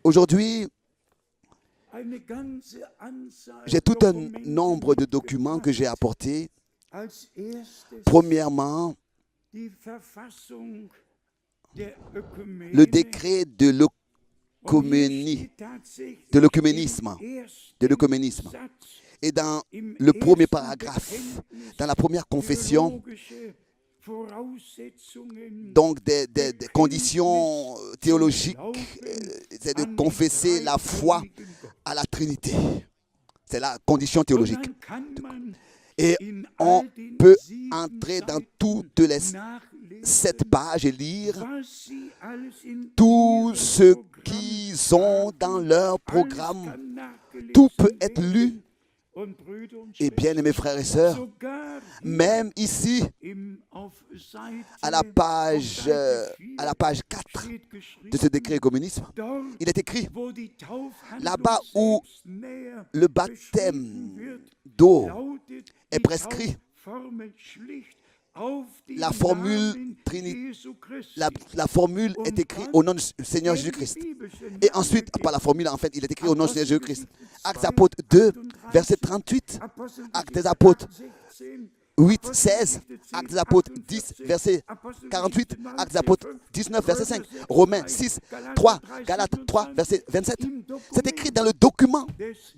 Aujourd'hui, j'ai tout un nombre de documents que j'ai apportés. Premièrement, le décret de l'œcuménisme. Et dans le premier paragraphe, dans la première confession, donc des conditions théologiques, c'est de confesser la foi à la Trinité. C'est la condition théologique. Et on peut entrer dans toutes les 7 pages et lire tout ce qu'ils ont dans leur programme. Tout peut être lu. Et bien, mes frères et sœurs, même ici, à la page 4 de ce décret communisme, il est écrit, là-bas où le baptême d'eau est prescrit, la formule est écrite au nom du Seigneur Jésus-Christ. Et ensuite, par la formule, en fait, il est écrit au nom du Seigneur Jésus-Christ. Actes des Apôtres 2, verset 38. Actes des Apôtres 8, 16. Actes des Apôtres 10, verset 48. Actes des Apôtres 19, verset 5. Romains 6, 3. Galates 3, verset 27. C'est écrit dans le document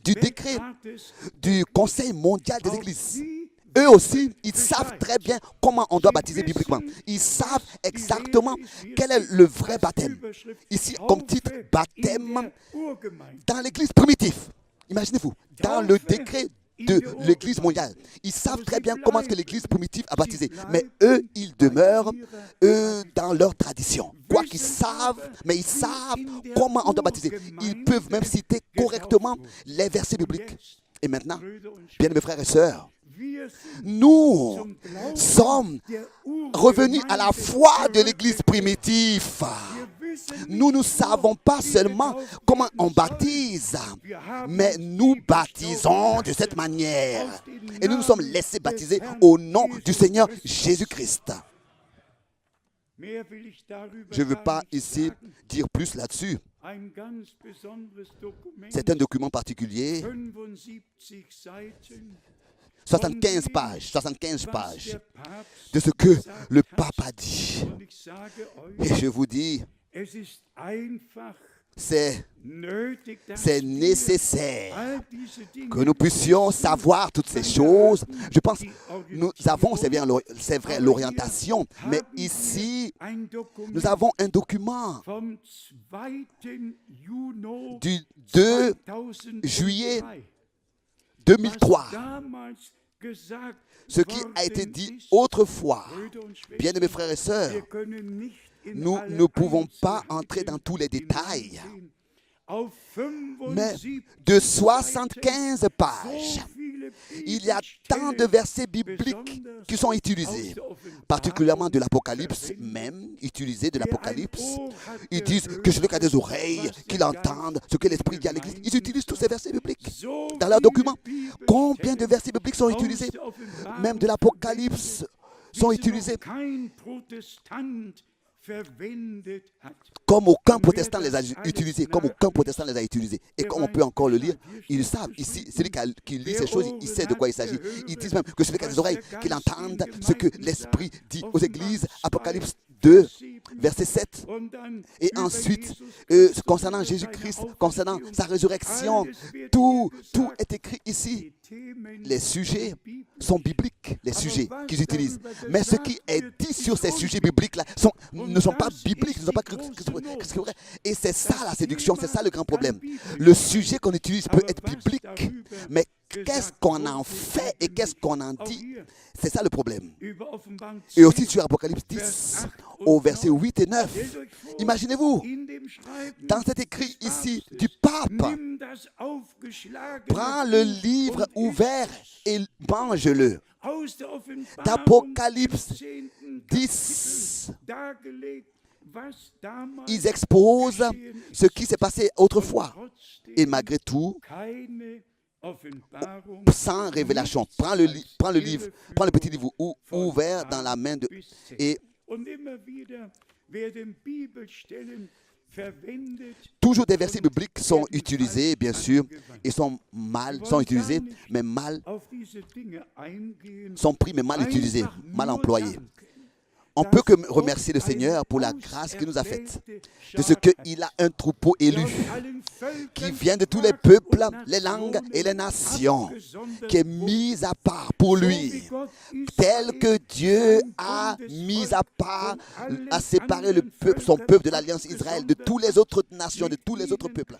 du décret du Conseil mondial des Églises. Eux aussi, ils savent très bien comment on doit baptiser bibliquement. Ils savent exactement quel est le vrai baptême. Ici, comme titre, baptême dans l'église primitive. Imaginez-vous, dans le décret de l'église mondiale. Ils savent très bien comment est-ce que l'église primitive a baptisé. Mais eux, ils demeurent, dans leur tradition. Quoi qu'ils savent, mais ils savent comment on doit baptiser. Ils peuvent même citer correctement les versets bibliques. Et maintenant, bien mes frères et sœurs, nous sommes revenus à la foi de l'église primitive. Nous ne savons pas seulement comment on baptise, mais nous baptisons de cette manière. Et nous nous sommes laissés baptiser au nom du Seigneur Jésus-Christ. Je ne veux pas ici dire plus là-dessus. C'est un document particulier. 75 pages de ce que le pape a dit. Et je vous dis, c'est nécessaire que nous puissions savoir toutes ces choses. Je pense que nous avons, c'est vrai, l'orientation, mais ici, nous avons un document du 2 juillet 2003. Ce qui a été dit autrefois, bien mes frères et sœurs, nous ne pouvons pas entrer dans tous les détails, mais de 75 pages, il y a tant de versets bibliques qui sont utilisés, particulièrement de l'Apocalypse même, utilisés de l'Apocalypse. Ils disent que celui qui a des oreilles, qu'il entende ce que l'Esprit dit à l'Église. Ils utilisent tous ces versets bibliques dans leurs documents. Combien de versets bibliques sont utilisés? Même de l'Apocalypse sont utilisés. Comme aucun protestant les a utilisés, Et comme on peut encore le lire, ils le savent. Ici, celui qui lit ces choses, il sait de quoi il s'agit. Ils disent même que celui qui a des oreilles, qu'il entende ce que l'Esprit dit aux églises. Apocalypse 2, verset 7. Et ensuite, concernant Jésus-Christ, concernant sa résurrection, tout est écrit ici. Les sujets sont bibliques, les sujets qu'ils utilisent. Mais ce qui est dit sur ces sujets bibliques-là ne sont pas bibliques, ne sont pas vrai. Et c'est ça la séduction, c'est ça le grand problème. Le sujet qu'on utilise peut être biblique, mais qu'est-ce qu'on en fait et qu'est-ce qu'on en dit? C'est ça le problème. Et aussi sur Apocalypse 10, au verset 8 et 9. Imaginez-vous, dans cet écrit ici du pape, prends le livre ouvert et mange-le. D'Apocalypse 10, ils exposent ce qui s'est passé autrefois. Et malgré tout, sans révélation, prends le livre, prends le petit livre ouvert dans la main de... Et Toujours des versets bibliques sont utilisés, bien sûr, et sont utilisés, mais sont pris, mais mal utilisés, mal employés. On peut que remercier le Seigneur pour la grâce qu'il nous a faite, de ce qu'il a un troupeau élu qui vient de tous les peuples, les langues et les nations, qui est mis à part pour lui, tel que Dieu a mis à part, a séparé son peuple de l'alliance Israël de toutes les autres nations, de tous les autres peuples.